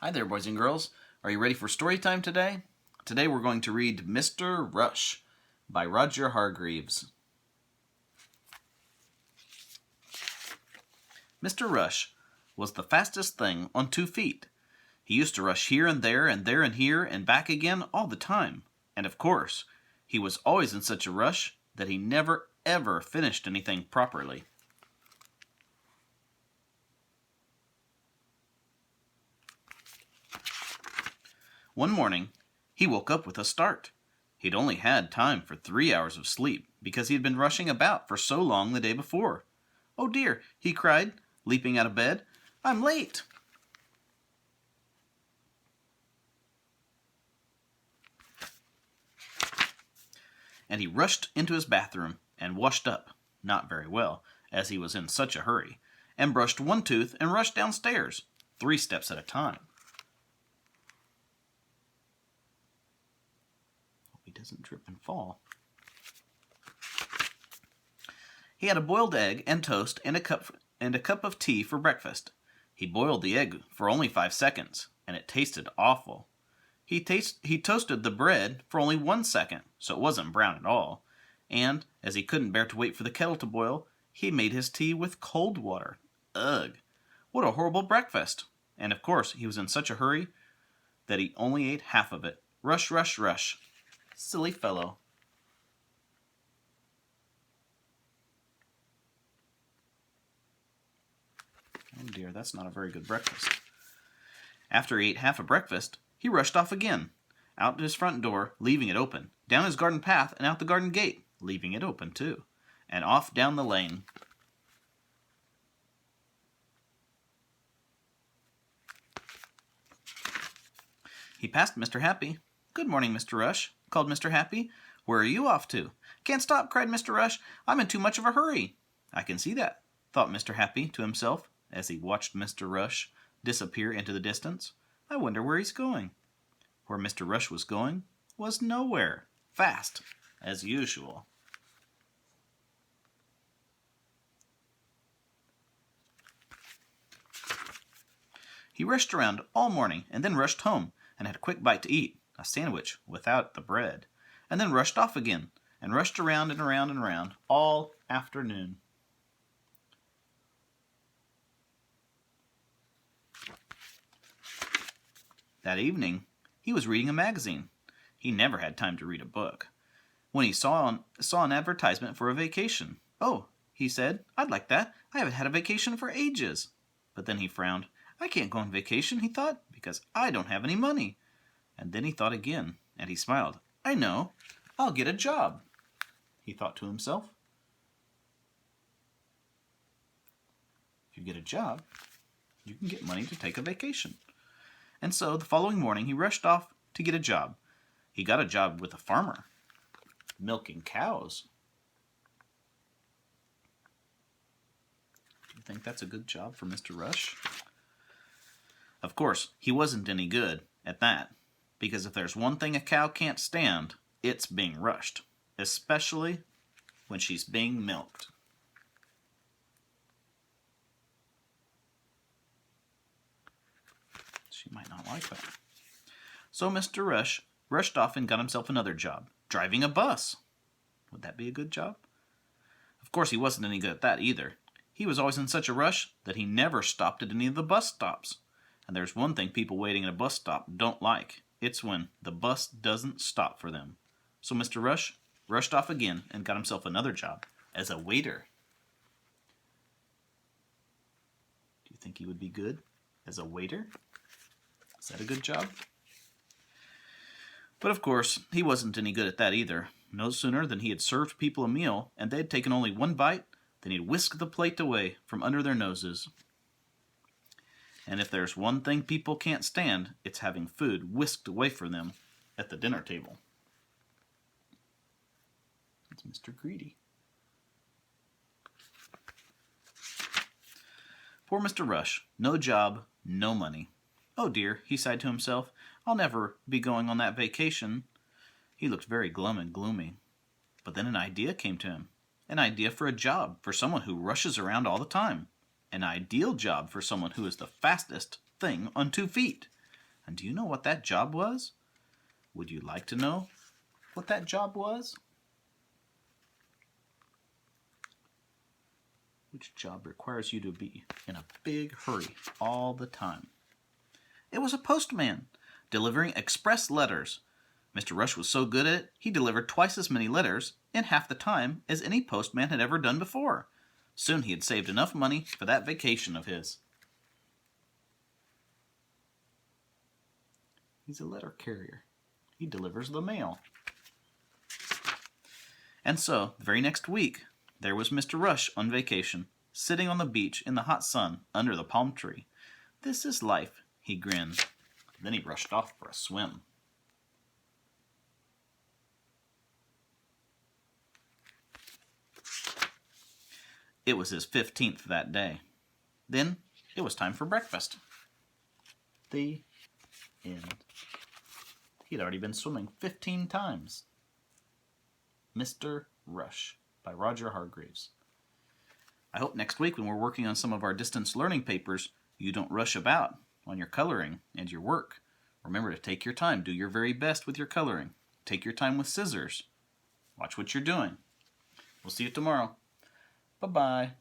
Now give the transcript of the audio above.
Hi there, boys and girls. Are you ready for story time today? Today we're going to read Mr. Rush by Roger Hargreaves. Mr. Rush was the fastest thing on 2 feet. He used to rush here and there and there and here and back again all the time. And of course, he was always in such a rush that he never ever finished anything properly. One morning, he woke up with a start. He'd only had time for 3 hours of sleep because he had been rushing about for so long the day before. "Oh dear," he cried, leaping out of bed. "I'm late." And he rushed into his bathroom and washed up, not very well, as he was in such a hurry, and brushed one tooth and rushed downstairs, 3 steps at a time. He doesn't trip and fall. He had a boiled egg and toast and a cup of tea for breakfast. He boiled the egg for only 5 seconds, and it tasted awful. He toasted the bread for only 1 second, so it wasn't brown at all. And, as he couldn't bear to wait for the kettle to boil, he made his tea with cold water. Ugh! What a horrible breakfast! And of course he was in such a hurry that he only ate half of it. Rush, rush, rush. Silly fellow. Oh dear, that's not a very good breakfast. After he ate half a breakfast, he rushed off again, out to his front door, leaving it open, down his garden path and out the garden gate, leaving it open too, and off down the lane. He passed Mr. Happy. "Good morning, Mr. Rush," called Mr. Happy. "Where are you off to?" "Can't stop," cried Mr. Rush. "I'm in too much of a hurry." "I can see that," thought Mr. Happy to himself, as he watched Mr. Rush disappear into the distance. "I wonder where he's going." Where Mr. Rush was going was nowhere. Fast, as usual. He rushed around all morning and then rushed home and had a quick bite to eat, a sandwich without the bread, and then rushed off again and rushed around and around and around all afternoon. That evening, he was reading a magazine. He never had time to read a book. When he saw an advertisement for a vacation. "Oh," he said, "I'd like that. I haven't had a vacation for ages." But then he frowned. "I can't go on vacation," he thought, "because I don't have any money." And then he thought again, and he smiled. "I know. I'll get a job," he thought to himself. If you get a job, you can get money to take a vacation. And so the following morning he rushed off to get a job. He got a job with a farmer, milking cows. Do you think that's a good job for Mr. Rush? Of course, he wasn't any good at that, because if there's one thing a cow can't stand, it's being rushed, especially when she's being milked. She might not like that. So Mr. Rush rushed off and got himself another job, driving a bus. Would that be a good job? Of course, he wasn't any good at that either. He was always in such a rush that he never stopped at any of the bus stops. And there's one thing people waiting at a bus stop don't like. It's when the bus doesn't stop for them. So Mr. Rush rushed off again and got himself another job as a waiter. Do you think he would be good as a waiter? Is that a good job? But of course, he wasn't any good at that either. No sooner than he had served people a meal, and they had taken only one bite, than he'd whisk the plate away from under their noses. And if there's one thing people can't stand, it's having food whisked away from them at the dinner table. It's Mr. Greedy. Poor Mr. Rush. No job, no money. "Oh dear," he sighed to himself, "I'll never be going on that vacation." He looked very glum and gloomy. But then an idea came to him. An idea for a job for someone who rushes around all the time. An ideal job for someone who is the fastest thing on 2 feet. And do you know what that job was? Would you like to know what that job was? Which job requires you to be in a big hurry all the time? It was a postman, delivering express letters. Mr. Rush was so good at it, he delivered twice as many letters in half the time as any postman had ever done before. Soon he had saved enough money for that vacation of his. He's a letter carrier. He delivers the mail. And so, the very next week, there was Mr. Rush on vacation, sitting on the beach in the hot sun under the palm tree. This is life, he grinned. Then he rushed off for a swim. It was his 15th that day. Then it was time for breakfast. The end. He had already been swimming 15 times. Mr. Rush by Roger Hargreaves. I hope next week when we're working on some of our distance learning papers, you don't rush about on your coloring and your work. Remember to take your time. Do your very best with your coloring. Take your time with scissors. Watch what you're doing. We'll see you tomorrow. Bye-bye.